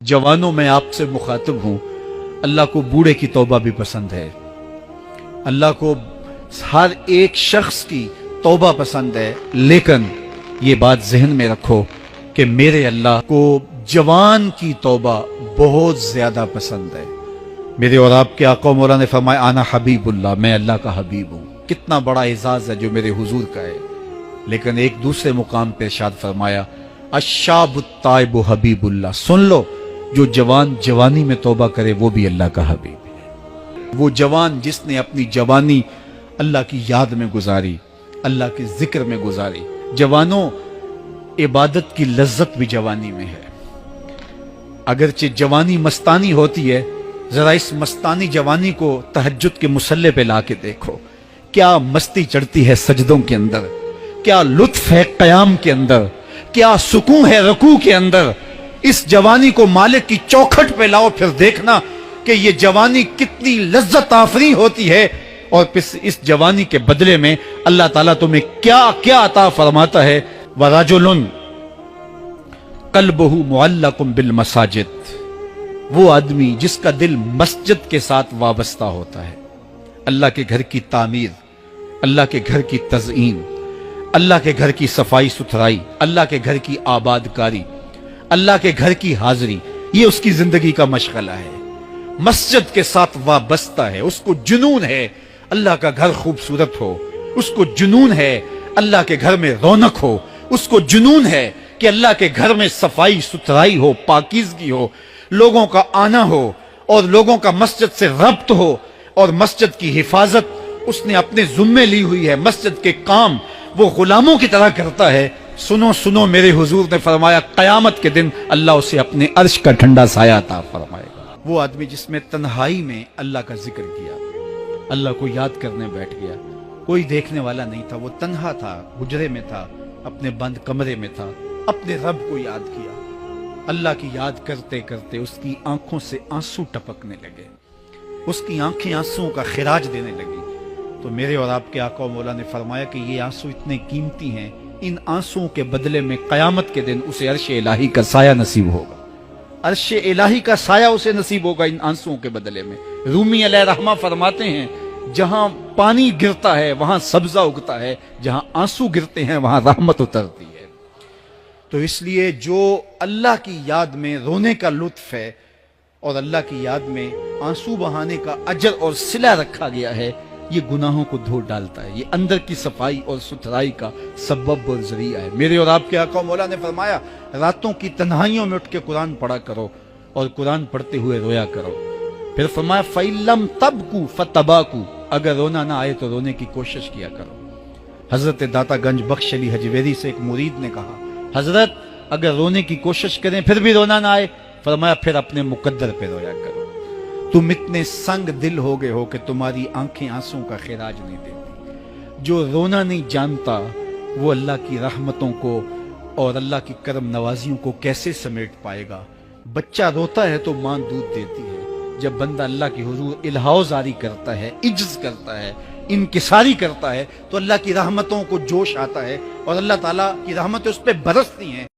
जवानों में आपसे मुखातिब हूं, अल्लाह को बूढ़े की तौबा भी पसंद है। अल्लाह को हर एक शख्स की तौबा पसंद है, लेकिन ये बात जहन में रखो कि मेरे अल्लाह को जवान की तौबा बहुत ज्यादा पसंद है। मेरे और आपके आका मौला ने फरमाया आना हबीबुल्लाह, मैं अल्लाह का हबीब हूं। कितना बड़ा एजाज है जो मेरे हुजूर का है। लेकिन एक दूसरे मुकाम पे इरशाद फरमाया अशाबुत ताइबु हबीबुल्लाह, सुन लो जो जवान जवानी में तौबा करे वो भी अल्लाह का हबीब है। वो जवान जिसने अपनी जवानी अल्लाह की याद में गुजारी, अल्लाह के जिक्र में गुजारी। जवानों, इबादत की लज्जत भी जवानी में है। अगरचे जवानी मस्तानी होती है, जरा इस मस्तानी जवानी को तहज्जुद के मुसल्ले पे लाके देखो, क्या मस्ती चढ़ती है सजदों के अंदर, क्या लुत्फ है कयाम के अंदर, क्या सुकून है रुकू के अंदर। इस जवानी को मालिक की चौखट पे लाओ, फिर देखना कि ये जवानी कितनी लज्जत आफरी होती है। और फिर इस जवानी के बदले में अल्लाह ताला तुम्हें क्या क्या अता फरमाता है। वराजुलुन कल्बहु मुअल्लकुम बिल मसाजिद, वो आदमी जिसका दिल मस्जिद के साथ वाबस्ता होता है। अल्लाह के घर की तामीर, अल्लाह के घर की तज़ईन, अल्लाह के घर की सफाई सुथराई, अल्लाह के घर की आबादकारी, अल्लाह के घर की हाजिरी, ये उसकी जिंदगी का मशगला है। मस्जिद के साथ वाबस्ता है, उसको जुनून है अल्लाह का घर खूबसूरत हो, उसको जुनून है अल्लाह के घर में रौनक हो, उसको जुनून है कि अल्लाह के घर में सफाई सुथराई हो, पाकीज़गी हो, लोगों का आना हो और लोगों का मस्जिद से रब्त हो और मस्जिद की हिफाजत उसने अपने जुम्मे ली हुई है। मस्जिद के काम वो गुलामों की तरह करता है। सुनो सुनो, मेरे हुजूर ने फरमाया कयामत के दिन अल्लाह उसे अपने अर्श का ठंडा साया अता फरमाएगा। वो आदमी जिसमें तन्हाई में अल्लाह का जिक्र किया, अल्लाह को याद करने बैठ गया, कोई देखने वाला नहीं था, वो तन्हा था, हुजरे में था, अपने बंद कमरे में था, अपने रब को याद किया। अल्लाह की याद करते करते उसकी आंखों से आंसू टपकने लगे, उसकी आंखें आंसुओं का खिराज देने लगी। तो मेरे और आपके आका मौला ने फरमाया कि ये आंसू इतने कीमती हैं, इन आंसुओं के बदले में कयामत के दिन उसे अर्श इलाही का साया नसीब होगा। अर्श इलाही का साया उसे नसीब होगा इन आंसुओं के बदले में। रूमी अलैहि रहमा फरमाते हैं जहां पानी गिरता है वहां सब्जा उगता है, जहां आंसू गिरते हैं वहां रहमत उतरती है। तो इसलिए जो अल्लाह की याद में रोने का लुत्फ है और अल्लाह की याद में आंसू बहाने का अजर और सिला रखा गया है, ये गुनाहों को धो डालता है, ये अंदर की सफाई और सुथराई का सबब और जरिया है। मेरे और आपके आका मौला ने फरमाया रातों की तन्हाइयों में उठ के कुरान पढ़ा करो और कुरान पढ़ते हुए रोया करो। फिर फरमाया फ़इल्लम तबकू फतबाकू, अगर रोना ना आए तो रोने की कोशिश किया करो। हजरत दाता गंज बख्श अली हजवेरी से एक मुरीद ने कहा हजरत अगर रोने की कोशिश करें फिर भी रोना ना आए, फरमाया फिर अपने मुकद्दर पे रोया करो। तुम इतने संग दिल हो गए हो कि तुम्हारी आंखें आंसू का खिराज नहीं देती। जो रोना नहीं जानता वो अल्लाह की रहमतों को और अल्लाह की करम नवाजियों को कैसे समेट पाएगा। बच्चा रोता है तो मां दूध देती है। जब बंदा अल्लाह की हुजूर इल्हाओ जारी करता है, इज्ज करता है, इनकिसारी करता है, तो अल्लाह की रहमतों को जोश आता है और अल्लाह ताला की रहमतें उस पर बरसती हैं।